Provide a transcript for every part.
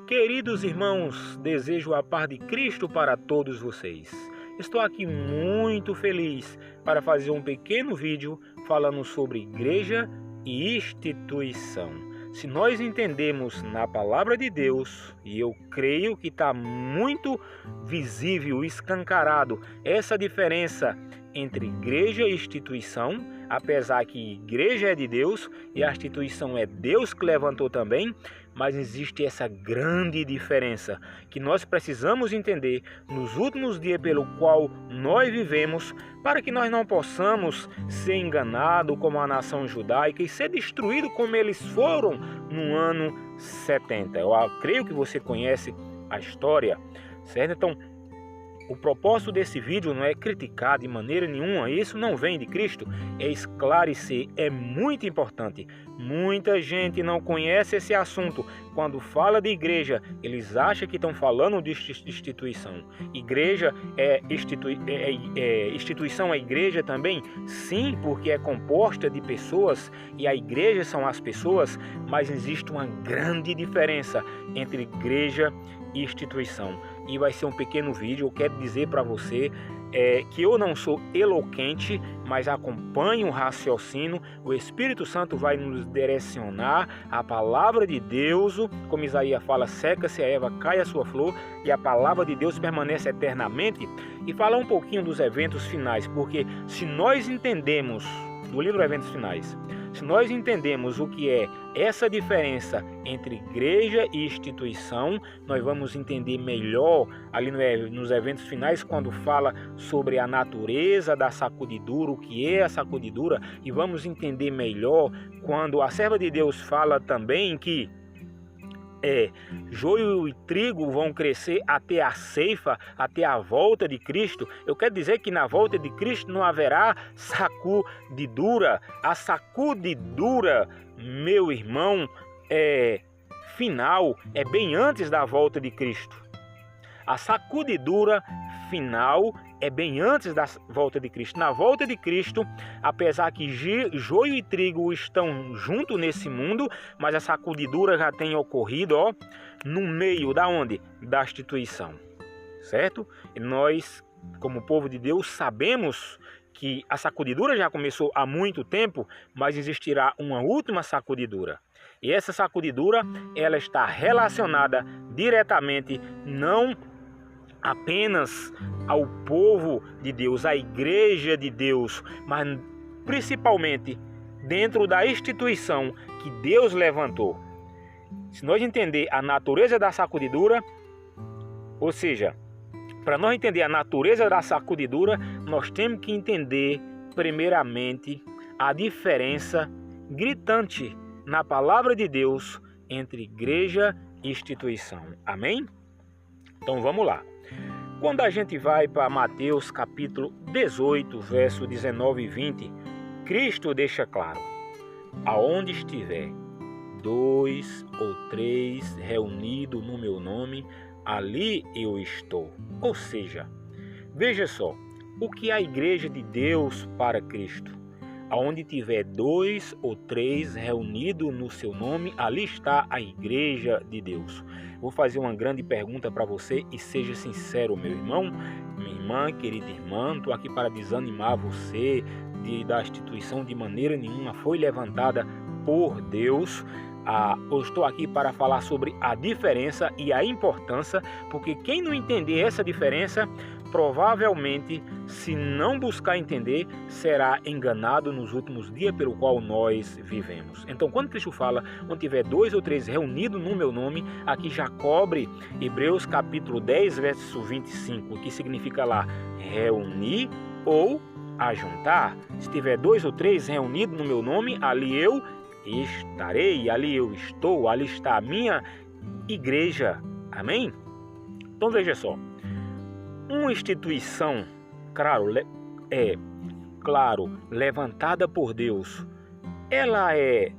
Queridos irmãos, desejo a paz de Cristo para todos vocês. Estou aqui muito feliz para fazer um pequeno vídeo falando sobre igreja e instituição. Se nós entendemos na palavra de Deus, e eu creio que está muito visível, escancarado, essa diferença entre igreja e instituição, apesar que igreja é de Deus e a instituição é Deus que levantou também, mas existe essa grande diferença que nós precisamos entender nos últimos dias pelo qual nós vivemos, para que nós não possamos ser enganados como a nação judaica e ser destruídos como eles foram no ano 70. Eu creio que você conhece a história, certo? Então, o propósito desse vídeo não é criticar de maneira nenhuma, isso não vem de Cristo, é esclarecer, é muito importante. Muita gente não conhece esse assunto. Quando fala de igreja, eles acham que estão falando de instituição. Igreja instituição é igreja também? Sim, porque é composta de pessoas e a igreja são as pessoas, mas existe uma grande diferença entre igreja e instituição. E vai ser um pequeno vídeo. Eu quero dizer para você que eu não sou eloquente, mas acompanho o raciocínio. O Espírito Santo vai nos direcionar a palavra de Deus, como Isaías fala, seca-se a erva, cai a sua flor, e a palavra de Deus permanece eternamente. E falar um pouquinho dos eventos finais, porque se nós entendemos do livro Eventos Finais, se nós entendemos o que é essa diferença entre igreja e instituição, nós vamos entender melhor ali nos eventos finais, quando fala sobre a natureza da sacudidura, o que é a sacudidura, e vamos entender melhor quando a serva de Deus fala também que joio e trigo vão crescer até a ceifa, até a volta de Cristo. Eu quero dizer que na volta de Cristo não haverá sacudidura. A sacudidura, meu irmão, final, é bem antes da volta de Cristo. A sacudidura final é bem antes da volta de Cristo. Na volta de Cristo, apesar que joio e trigo estão juntos nesse mundo, mas a sacudidura já tem ocorrido, no meio da onde? Da instituição, certo? E nós, como povo de Deus, sabemos que a sacudidura já começou há muito tempo, mas existirá uma última sacudidura. E essa sacudidura, ela está relacionada diretamente, não apenas ao povo de Deus, à igreja de Deus, mas principalmente dentro da instituição que Deus levantou. Se nós entender a natureza da sacudidura, ou seja, para nós entender a natureza da sacudidura, nós temos que entender primeiramente a diferença gritante na palavra de Deus entre igreja e instituição. Amém? Então vamos lá. Quando a gente vai para Mateus capítulo 18, verso 19 e 20, Cristo deixa claro: aonde estiver 2 ou 3 reunidos no meu nome, ali eu estou. Ou seja, veja só, o que é a igreja de Deus para Cristo? Aonde tiver 2 ou 3 reunidos no seu nome, ali está a igreja de Deus. Vou fazer uma grande pergunta para você e seja sincero, meu irmão, minha irmã, querida irmã. Estou aqui para desanimar você da instituição de maneira nenhuma. Foi levantada por Deus. Eu estou aqui para falar sobre a diferença e a importância, porque quem não entender essa diferença, provavelmente, se não buscar entender, será enganado nos últimos dias pelo qual nós vivemos. Então, quando Cristo fala, onde tiver 2 ou 3 reunidos no meu nome, aqui já cobre Hebreus capítulo 10, verso 25, que significa lá, reunir ou ajuntar. Se tiver 2 ou 3 reunidos no meu nome, ali eu estarei, ali eu estou, ali está a minha igreja. Amém? Então veja só, uma instituição, claro, levantada por Deus, ela é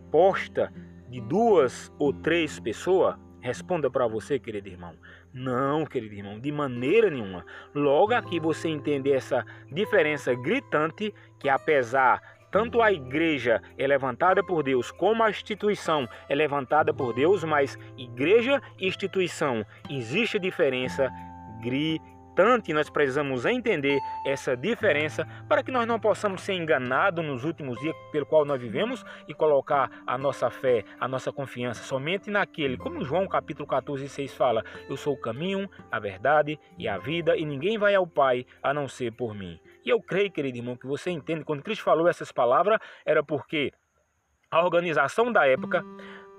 posta de 2 ou 3 pessoas? Responda para você, querido irmão. Não, querido irmão, de maneira nenhuma. Logo aqui você entende essa diferença gritante, que apesar tanto a igreja é levantada por Deus, como a instituição é levantada por Deus, mas igreja e instituição, existe diferença gritante. Nós precisamos entender essa diferença para que nós não possamos ser enganados nos últimos dias pelo qual nós vivemos e colocar a nossa fé, a nossa confiança somente naquele, como João capítulo 14:6 fala: eu sou o caminho, a verdade e a vida, e ninguém vai ao Pai a não ser por mim. E eu creio, querido irmão, que você entende, quando Cristo falou essas palavras, era porque a organização da época,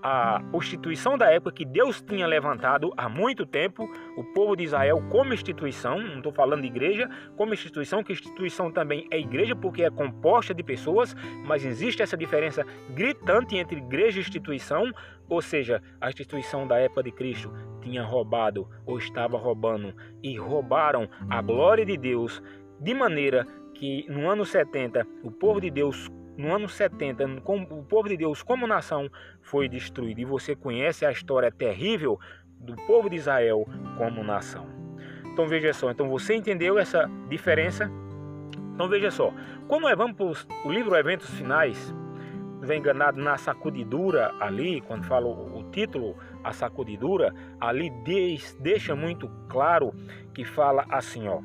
a instituição da época que Deus tinha levantado há muito tempo, o povo de Israel como instituição, não estou falando de igreja, como instituição, que instituição também é igreja porque é composta de pessoas, mas existe essa diferença gritante entre igreja e instituição, ou seja, a instituição da época de Cristo tinha roubado ou estava roubando e roubaram a glória de Deus, de maneira que no ano 70, o povo de Deus o povo de Deus como nação foi destruído. E você conhece a história terrível do povo de Israel como nação. Então veja só, você entendeu essa diferença? Então veja só, quando nós vamos para o livro Eventos Finais, vem enganado na sacudidura ali, quando fala o título, a sacudidura, ali deixa muito claro que fala assim, ó: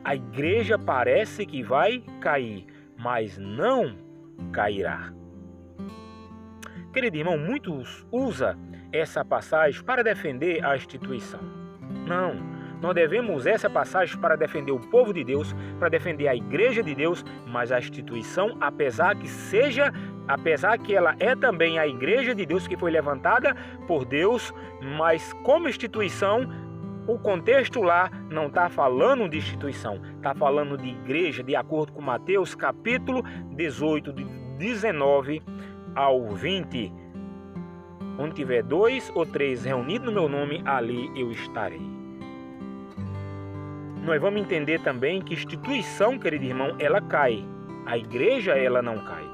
a igreja parece que vai cair, mas não cairá. Querido irmão, muitos usam essa passagem para defender a instituição. Não, nós devemos usar essa passagem para defender o povo de Deus, para defender a igreja de Deus, mas a instituição, apesar que ela é também a igreja de Deus que foi levantada por Deus, mas como instituição, o contexto lá não está falando de instituição, está falando de igreja, de acordo com Mateus capítulo 18, de 19 ao 20. Onde tiver 2 ou 3 reunidos no meu nome, ali eu estarei. Nós vamos entender também que instituição, querido irmão, ela cai. A igreja, ela não cai.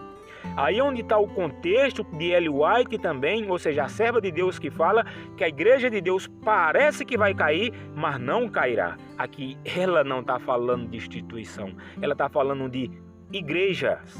Aí onde está o contexto de Ellen White também, ou seja, a serva de Deus que fala que a igreja de Deus parece que vai cair, mas não cairá. Aqui ela não está falando de instituição, ela está falando de igrejas.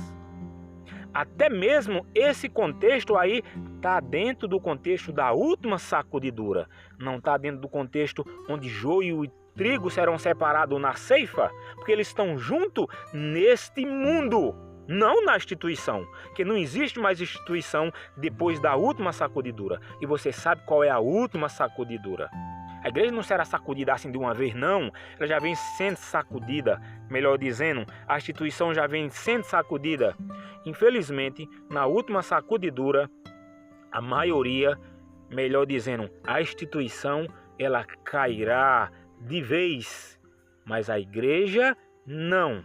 Até mesmo esse contexto aí está dentro do contexto da última sacudidura. Não está dentro do contexto onde joio e trigo serão separados na ceifa, porque eles estão juntos neste mundo. Não na instituição, que não existe mais instituição depois da última sacudidura. E você sabe qual é a última sacudidura. A igreja não será sacudida assim de uma vez, não. Ela já vem sendo sacudida, melhor dizendo, a instituição já vem sendo sacudida. Infelizmente, na última sacudidura, a maioria, melhor dizendo, a instituição, ela cairá de vez, mas a igreja não.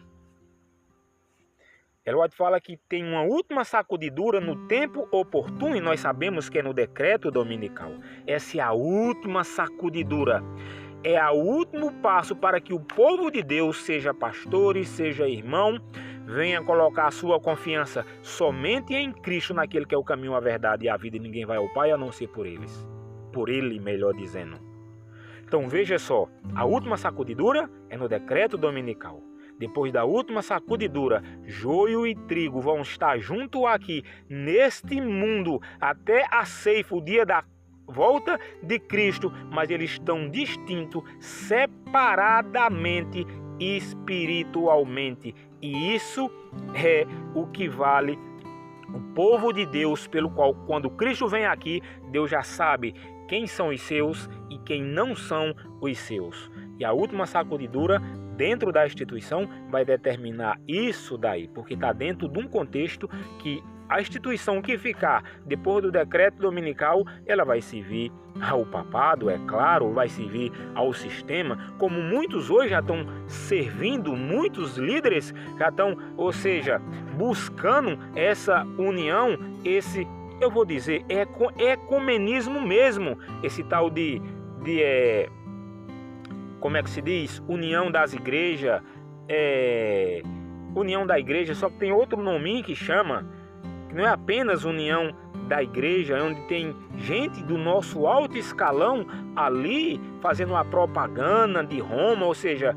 Ellen White fala que tem uma última sacudidura no tempo oportuno, e nós sabemos que é no decreto dominical. Essa é a última sacudidura. É o último passo para que o povo de Deus, seja pastores, seja irmão, venha colocar a sua confiança somente em Cristo, naquele que é o caminho, a verdade e a vida, e ninguém vai ao Pai a não ser por eles. Por ele, melhor dizendo. Então veja só, a última sacudidura é no decreto dominical. Depois da última sacudidura, joio e trigo vão estar junto aqui, neste mundo, até a ceifa, o dia da volta de Cristo, mas eles estão distintos, separadamente, espiritualmente. E isso é o que vale o povo de Deus, pelo qual, quando Cristo vem aqui, Deus já sabe quem são os seus e quem não são os seus. E a última sacudidura dentro da instituição vai determinar isso daí, porque está dentro de um contexto que a instituição que ficar depois do decreto dominical, ela vai servir ao papado, é claro, vai servir ao sistema, como muitos hoje já estão servindo, muitos líderes já estão, ou seja, buscando essa união, esse, eu vou dizer, ecumenismo mesmo, esse tal de como é que se diz? União das igrejas, união da igreja, só que tem outro nome que chama, que não é apenas união da igreja, onde tem gente do nosso alto escalão ali fazendo uma propaganda de Roma, ou seja,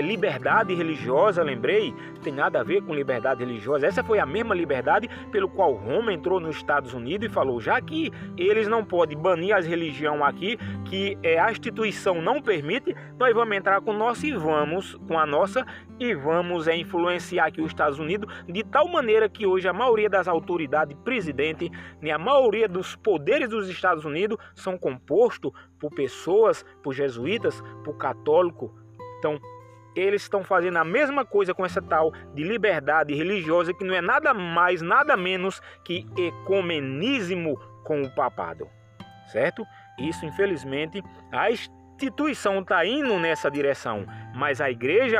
liberdade religiosa, lembrei, não tem nada a ver com liberdade religiosa. Essa foi a mesma liberdade pelo qual Roma entrou nos Estados Unidos e falou, já que eles não podem banir as religiões aqui, que a instituição não permite, nós vamos entrar com nossa e vamos com a nossa e vamos influenciar aqui os Estados Unidos de tal maneira que hoje a maioria das autoridades, presidente, a maioria dos poderes dos Estados Unidos são compostos por pessoas, por jesuítas, por católicos. Então, eles estão fazendo a mesma coisa com essa tal de liberdade religiosa, que não é nada mais, nada menos que ecumenismo com o papado, certo? Isso, infelizmente, a instituição está indo nessa direção, mas a igreja,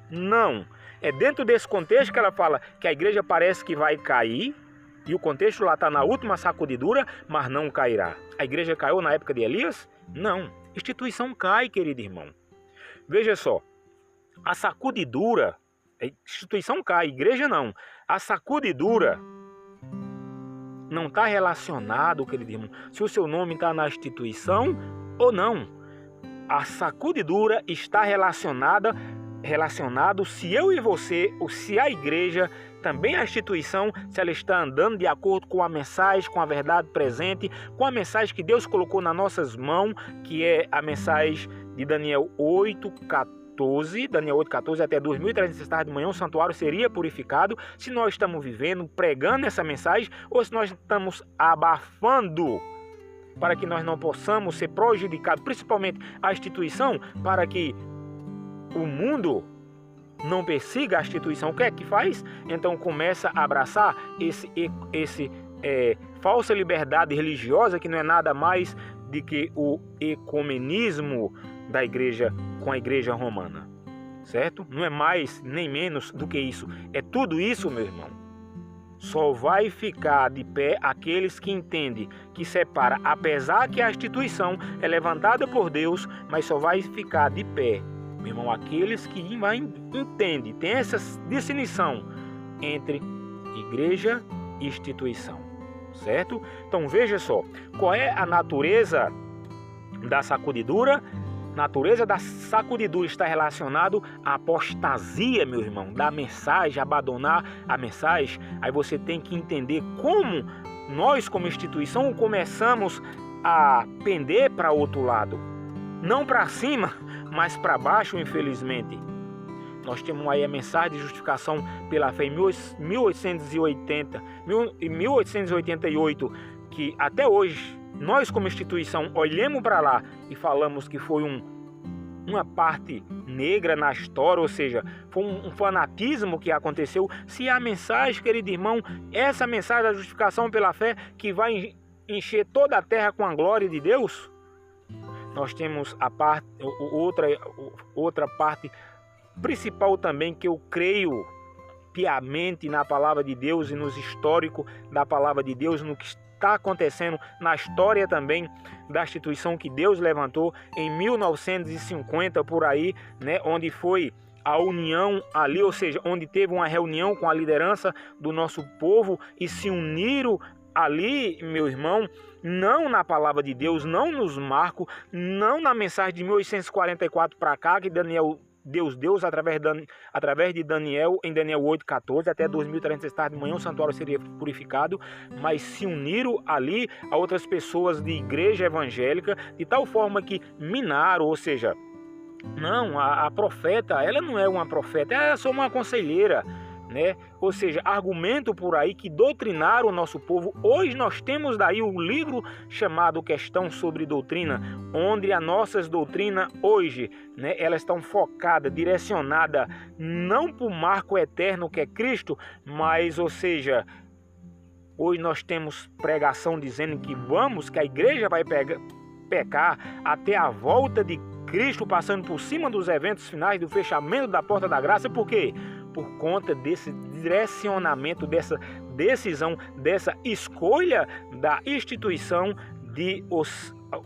não. É dentro desse contexto que ela fala que a igreja parece que vai cair, e o contexto lá está na última sacudidura, mas não cairá. A igreja caiu na época de Elias? Não. Instituição cai, querido irmão. Veja só. A sacudidura, a instituição cai, a igreja não. A sacudidura não está relacionado, querido irmão, se o seu nome está na instituição ou não. A sacudidura está relacionado se eu e você, ou se a igreja, também a instituição, se ela está andando de acordo com a mensagem, com a verdade presente, com a mensagem que Deus colocou nas nossas mãos, que é a mensagem de Daniel 8:14. Daniel 8:14, até 2300 tarde de manhã o santuário seria purificado. Se nós estamos vivendo, pregando essa mensagem, ou se nós estamos abafando para que nós não possamos ser prejudicados, principalmente a instituição, para que o mundo não persiga a instituição, o que é que faz? Então começa a abraçar esse falsa liberdade religiosa, que não é nada mais do que o ecumenismo da igreja com a igreja romana, certo? Não é mais nem menos do que isso, é tudo isso, meu irmão. Só vai ficar de pé aqueles que entendem que separa, apesar que a instituição é levantada por Deus, mas só vai ficar de pé, meu irmão, aqueles que entendem, tem essa distinção entre igreja e instituição, certo? Então veja só, qual é a natureza da sacudidura? A natureza da sacudidura está relacionado à apostasia, meu irmão, da mensagem, abandonar a mensagem. Aí você tem que entender como nós, como instituição, começamos a pender para outro lado. Não para cima, mas para baixo, infelizmente. Nós temos aí a mensagem de justificação pela fé em 1888, que até hoje nós como instituição olhamos para lá e falamos que foi uma parte negra na história, ou seja, foi um fanatismo que aconteceu. Se a mensagem, querido irmão, essa mensagem da justificação pela fé que vai encher toda a terra com a glória de Deus, nós temos a parte, outra parte principal também, que eu creio piamente na palavra de Deus e nos históricos da palavra de Deus, no que está acontecendo na história também da instituição que Deus levantou em 1950 por aí, né, onde foi a união ali, ou seja, onde teve uma reunião com a liderança do nosso povo e se uniram ali, meu irmão, não na palavra de Deus, não nos marcos, não na mensagem de 1844 para cá, que Deus através de Daniel, em Daniel 8:14, até 2300 tarde de manhã o santuário seria purificado, mas se uniram ali a outras pessoas de igreja evangélica, de tal forma que minaram, ou seja, não, a profeta, ela não é uma profeta, ela é só uma conselheira, né? Ou seja, argumento por aí que doutrinaram o nosso povo. Hoje nós temos daí um livro chamado Questão sobre Doutrina, onde as nossas doutrinas hoje, né, elas estão focadas, direcionadas não para o marco eterno que é Cristo, mas, ou seja, hoje nós temos pregação dizendo que a igreja vai pecar até a volta de Cristo, passando por cima dos eventos finais do fechamento da porta da graça. Por quê? Por conta desse direcionamento, dessa decisão, dessa escolha da instituição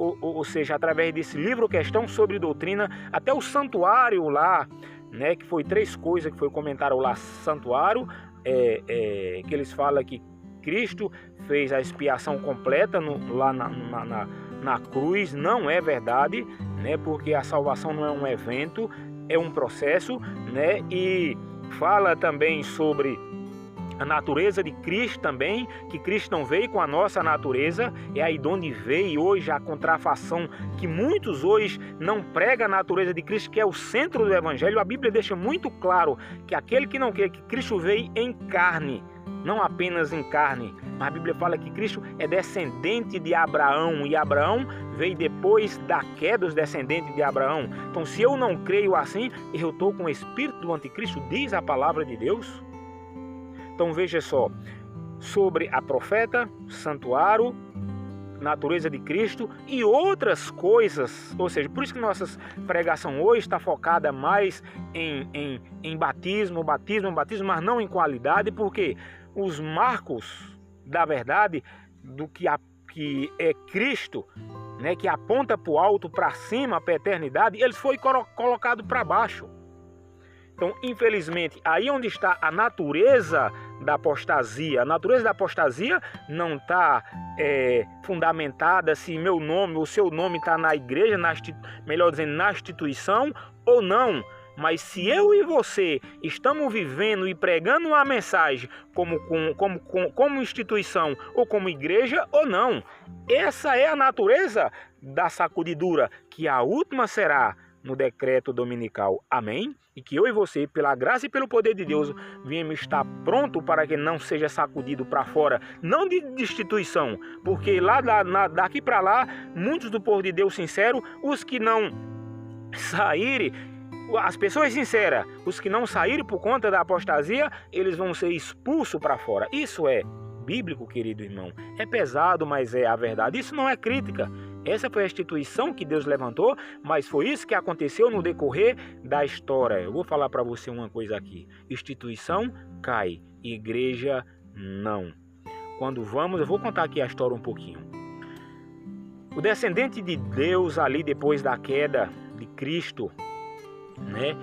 ou seja, através desse livro Questão sobre Doutrina, até o santuário lá, né, que foi 3 coisas que foi comentado lá, santuário, que eles falam que Cristo fez a expiação completa lá na cruz. Não é verdade, né? Porque a salvação não é um evento, é um processo, né? E fala também sobre a natureza de Cristo também, que Cristo não veio com a nossa natureza. É aí de onde veio hoje a contrafação, que muitos hoje não pregam a natureza de Cristo, que é o centro do Evangelho. A Bíblia deixa muito claro que aquele que não quer, que Cristo veio em carne, não apenas em carne, mas a Bíblia fala que Cristo é descendente de Abraão, e Abraão veio depois da queda dos descendentes de Abraão. Então, se eu não creio assim, eu estou com o espírito do anticristo, diz a palavra de Deus. Então veja só, sobre a profeta, santuário, natureza de Cristo e outras coisas. Ou seja, por isso que nossa pregação hoje está focada mais em batismo, mas não em qualidade, porque os marcos da verdade do que é Cristo, né, que aponta para o alto, para cima, para a eternidade, eles foram colocados para baixo. Então, infelizmente, aí onde está a natureza da apostasia. A natureza da apostasia não está fundamentada se meu nome, o seu nome está na igreja, melhor dizendo, na instituição ou não. Mas se eu e você estamos vivendo e pregando uma mensagem como instituição ou como igreja ou não. Essa é a natureza da sacudidura, que a última será no decreto dominical. Amém? E que eu e você, pela graça e pelo poder de Deus, viemos estar pronto para que não seja sacudido para fora, não de instituição, porque daqui para lá, muitos do povo de Deus sincero, os que não saírem, as pessoas sinceras, os que não saírem por conta da apostasia, eles vão ser expulsos para fora. Isso é bíblico, querido irmão. É pesado, mas é a verdade. Isso não é crítica. Essa foi a instituição que Deus levantou, mas foi isso que aconteceu no decorrer da história. Eu vou falar para você uma coisa aqui. Instituição cai, igreja não. Eu vou contar aqui a história um pouquinho. O descendente de Deus ali depois da queda de Cristo, né?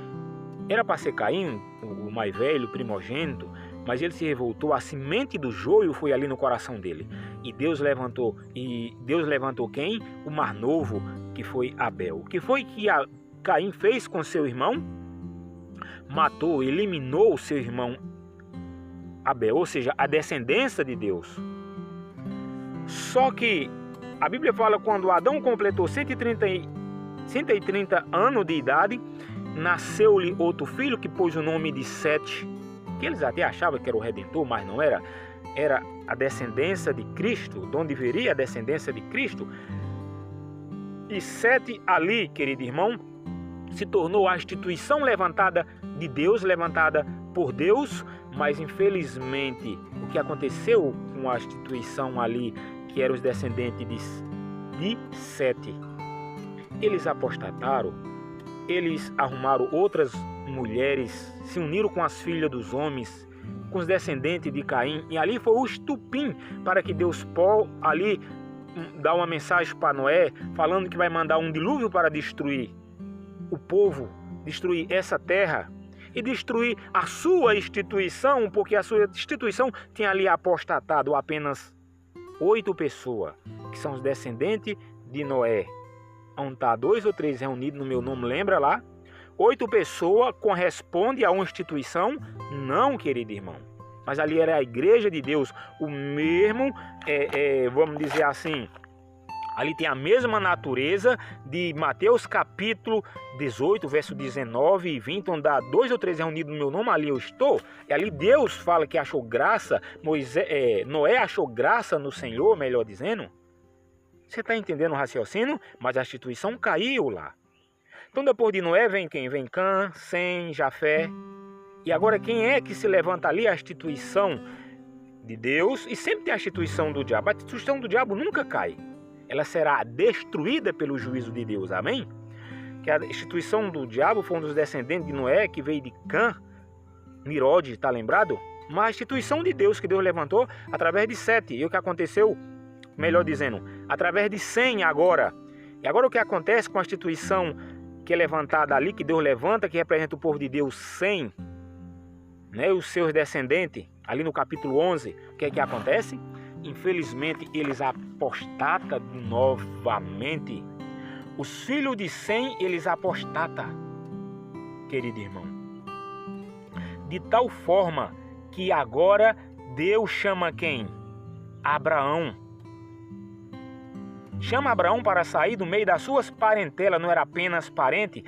Era para ser Caim, o mais velho, primogênito, mas ele se revoltou, a semente do joio foi ali no coração dele. E Deus levantou quem? O mais novo, que foi Abel. O que foi que Caim fez com seu irmão? Matou, eliminou o seu irmão Abel, ou seja, a descendência de Deus. Só que a Bíblia fala quando Adão completou 130 anos de idade, nasceu-lhe outro filho que pôs o nome de Sete, que eles até achavam que era o Redentor, mas não era. Era a descendência de Cristo, de onde viria a descendência de Cristo. E Sete ali, querido irmão, se tornou a instituição levantada de Deus, levantada por Deus, mas infelizmente o que aconteceu com a instituição ali, que eram os descendentes de Sete, eles apostataram, eles arrumaram outras mulheres, se uniram com as filhas dos homens, com os descendentes de Caim, e ali foi o estupim para que Deus ali dá uma mensagem para Noé, falando que vai mandar um dilúvio para destruir o povo, destruir essa terra e destruir a sua instituição, porque a sua instituição tinha ali apostatado apenas 8 pessoas, que são os descendentes de Noé. Onde está 2 ou 3 reunidos no meu nome, lembra lá? 8 pessoas corresponde a uma instituição? Não, querido irmão. Mas ali era a igreja de Deus, o mesmo, vamos dizer assim, ali tem a mesma natureza de Mateus capítulo 18, verso 19 e 20, onde há 2 ou 3 reunidos no meu nome, ali eu estou. E ali Deus fala que achou graça, Noé achou graça no Senhor, melhor dizendo. Você está entendendo o raciocínio? Mas a instituição caiu lá. Então depois de Noé vem quem? Vem Cã, Sem, Jafé. E agora quem é que se levanta ali? A instituição de Deus. E sempre tem a instituição do diabo. A instituição do diabo nunca cai. Ela será destruída pelo juízo de Deus. Amém? Que a instituição do diabo foi um dos descendentes de Noé, que veio de Cã, Nirode, está lembrado? Mas a instituição de Deus que Deus levantou através de Sete. E o que aconteceu? Melhor dizendo, através de Sem agora. E agora o que acontece com a instituição que é levantada ali, que Deus levanta, que representa o povo de Deus, Sem, né, os seus descendentes, ali no capítulo 11, o que é que acontece? infelizmente, eles apostatam novamente. Os filhos de Sem, eles apostatam, querido irmão. De tal forma que agora Deus chama quem? Abraão. Chama Abraão para sair do meio das suas parentelas, não era apenas parente,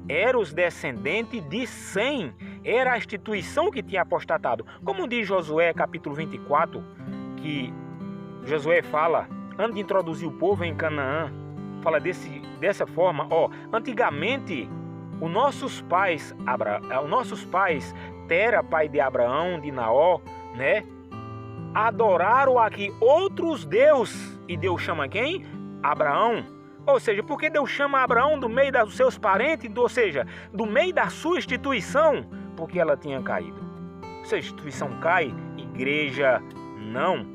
era os descendentes de Sem, era a instituição que tinha apostatado. Como diz Josué capítulo 24, que Josué fala, antes de introduzir o povo em Canaã, fala dessa forma, antigamente os nossos pais, Tera, pai de Abraão, de Naó, né, adoraram aqui outros deuses, e Deus chama quem? Abraão. Ou seja, porque Deus chama Abraão do meio dos seus parentes, ou seja, do meio da sua instituição, porque ela tinha caído. Se a instituição cai, igreja não.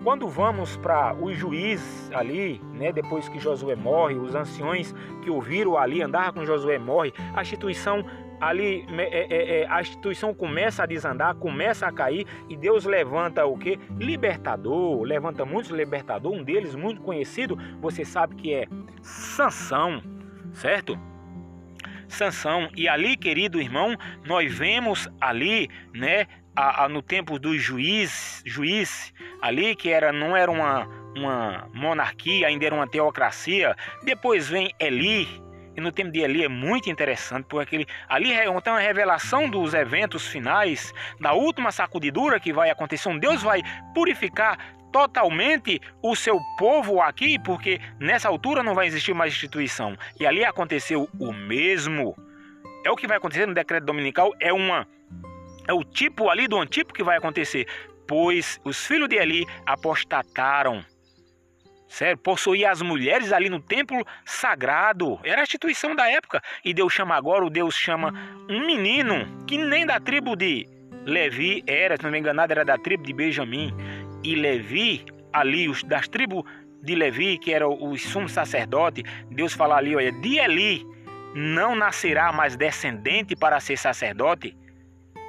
Quando vamos para os juízes ali, né, depois que Josué morre, os anciões que ouviram ali andar com Josué morre, a instituição ali, a instituição começa a desandar, começa a cair, e Deus levanta o quê? Libertador, levanta muitos libertadores, um deles muito conhecido, você sabe que é Sansão, certo? Sansão, e ali, querido irmão, nós vemos ali, né, no tempo dos juízes ali, que não era uma monarquia, ainda era uma teocracia. Depois vem Eli, e no tempo de Eli é muito interessante, porque ali tem uma revelação dos eventos finais, da última sacudidura que vai acontecer. Deus vai purificar totalmente o seu povo aqui, porque nessa altura não vai existir mais instituição. E ali aconteceu o mesmo. É o que vai acontecer no decreto dominical, é o tipo ali do antipo que vai acontecer, pois os filhos de Eli apostataram. Certo? Possuía as mulheres ali no templo sagrado. Era a instituição da época. E Deus chama um menino que nem da tribo de Levi era, se não me engano, era da tribo de Benjamim. E Levi, ali, das tribos de Levi, que era o sumo sacerdote, Deus fala ali, olha, de Eli não nascerá mais descendente para ser sacerdote.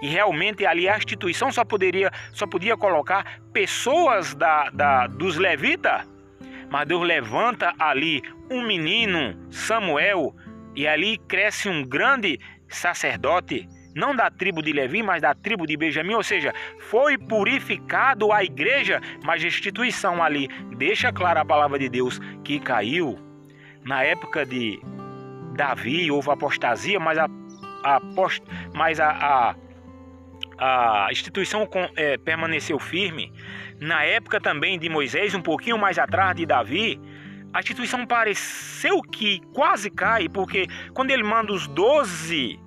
E realmente ali a instituição só podia colocar pessoas dos levitas. Mas Deus levanta ali um menino, Samuel, e ali cresce um grande sacerdote, não da tribo de Levi, mas da tribo de Benjamim, ou seja, foi purificado a igreja, mas a instituição ali, deixa clara a palavra de Deus, que caiu. Na época de Davi houve apostasia, mas a instituição permaneceu firme. Na época também de Moisés, um pouquinho mais atrás de Davi, a instituição pareceu que quase cai, porque quando ele manda os 12,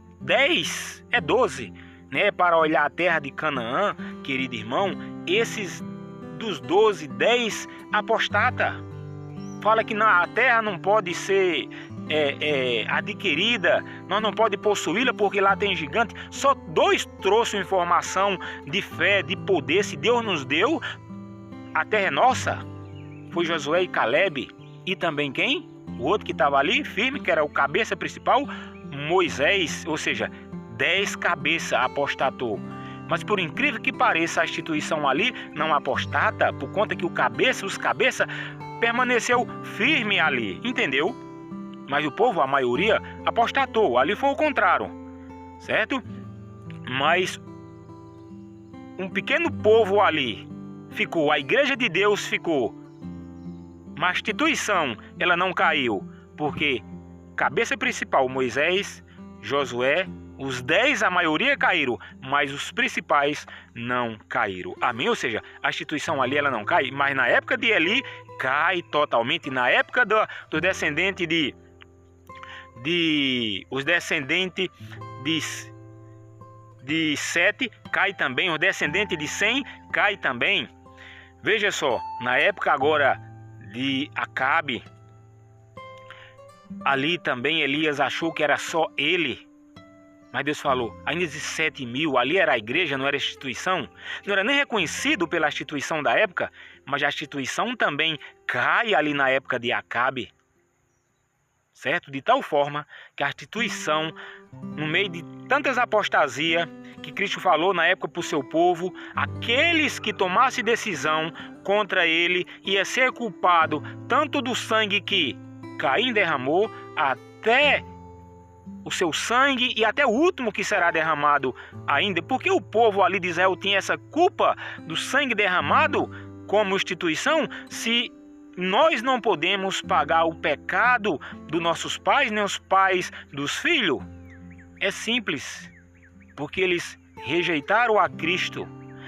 né, para olhar a terra de Canaã, querido irmão, esses dos 12, 10 apostata. Fala que a terra não pode ser adquirida, nós não pode possuí-la porque lá tem gigante. Só 2 trouxeram informação de fé, de poder. Se Deus nos deu, a terra é nossa. Foi Josué e Caleb. E também quem? O outro que estava ali firme, que era o cabeça principal, Moisés. Ou seja, 10 cabeças apostatou. Mas por incrível que pareça, a instituição ali não apostata, por conta que os cabeças permaneceu firme ali, entendeu? Mas o povo, a maioria, apostatou. Ali foi o contrário, certo? Mas um pequeno povo ali ficou, a igreja de Deus ficou. Mas a instituição, ela não caiu, porque cabeça principal, Moisés, Josué, os 10, a maioria caíram, mas os principais não caíram. Amém? Ou seja, a instituição ali, ela não cai, mas na época de Eli, cai totalmente. Na época do descendente os descendentes de Sete cai também, os descendentes de Sem cai também. Veja só, na época agora de Acabe, ali também Elias achou que era só ele, mas Deus falou, ainda de 7.000, ali era a igreja, não era a instituição, não era nem reconhecido pela instituição da época, mas a instituição também cai ali na época de Acabe. certo? De tal forma que a instituição, no meio de tantas apostasias que Cristo falou na época para o seu povo, aqueles que tomassem decisão contra ele ia ser culpado tanto do sangue que Caim derramou, até o seu sangue e até o último que será derramado ainda. Porque o povo ali de Israel tinha essa culpa do sangue derramado como instituição, se nós não podemos pagar o pecado dos nossos pais, nem os pais dos filhos? É simples, porque eles rejeitaram a Cristo.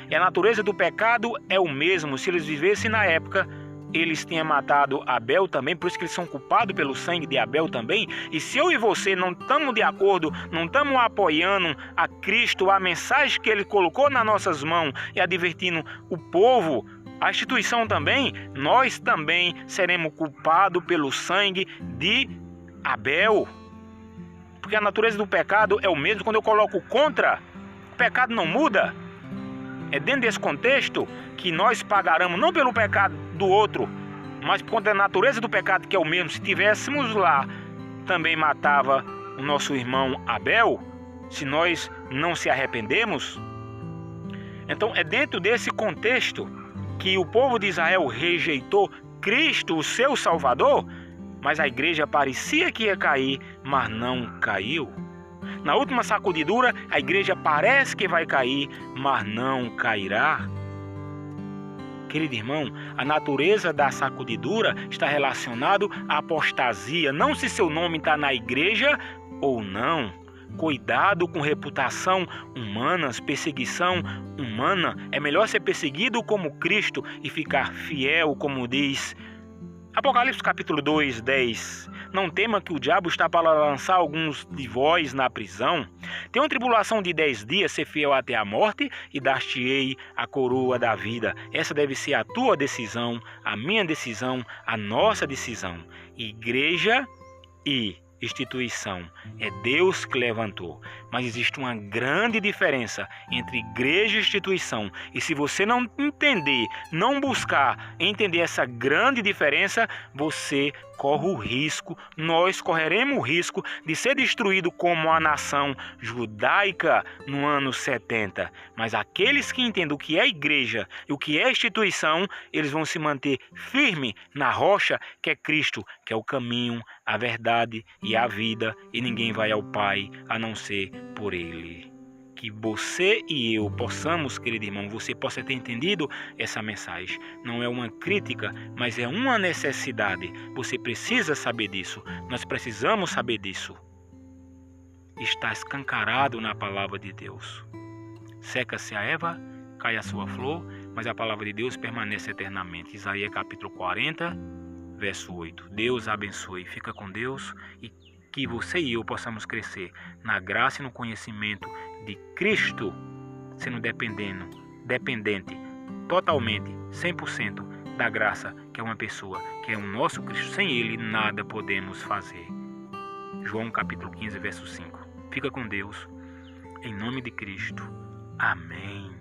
E a natureza do pecado é o mesmo. Se eles vivessem na época, eles tinham matado Abel também, por isso que eles são culpados pelo sangue de Abel também. E se eu e você não estamos de acordo, não estamos apoiando a Cristo, a mensagem que ele colocou nas nossas mãos e advertindo o povo, a instituição também, nós também seremos culpados pelo sangue de Abel. Porque a natureza do pecado é o mesmo. Quando eu coloco contra, o pecado não muda. É dentro desse contexto que nós pagaremos, não pelo pecado do outro, mas por conta da natureza do pecado, que é o mesmo. Se tivéssemos lá, também matava o nosso irmão Abel, se nós não se arrependemos. Então é dentro desse contexto que o povo de Israel rejeitou Cristo, o seu Salvador, mas a igreja parecia que ia cair, mas não caiu. Na última sacudidura, a igreja parece que vai cair, mas não cairá. Querido irmão, a natureza da sacudidura está relacionada à apostasia, não se seu nome está na igreja ou não. Cuidado com reputação humana, perseguição humana. É melhor ser perseguido como Cristo e ficar fiel, como diz Apocalipse capítulo 2, 10. Não tema que o diabo está para lançar alguns de vós na prisão. Tem uma tribulação de 10 dias, ser fiel até a morte, e dar-te-ei a coroa da vida. Essa deve ser a tua decisão, a minha decisão, a nossa decisão. Igreja e instituição. É Deus que levantou. Mas existe uma grande diferença entre igreja e instituição. E se você não entender, não buscar entender essa grande diferença, você corre o risco, nós correremos o risco de ser destruído como a nação judaica no ano 70. Mas aqueles que entendem o que é igreja e o que é instituição, eles vão se manter firme na rocha que é Cristo, que é o caminho, a verdade e a vida, e ninguém vai ao Pai a não ser por Ele. Que você e eu possamos, querido irmão, você possa ter entendido essa mensagem. Não é uma crítica, mas é uma necessidade. Você precisa saber disso. Nós precisamos saber disso. Está escancarado na palavra de Deus. Seca-se a erva, cai a sua flor, mas a palavra de Deus permanece eternamente. Isaías capítulo 40, verso 8. Deus abençoe. Fica com Deus e que você e eu possamos crescer na graça e no conhecimento de Cristo, sendo dependente totalmente, 100% da graça, que é uma pessoa, que é o nosso Cristo. Sem Ele nada podemos fazer. João capítulo 15, verso 5. Fica com Deus, em nome de Cristo. Amém.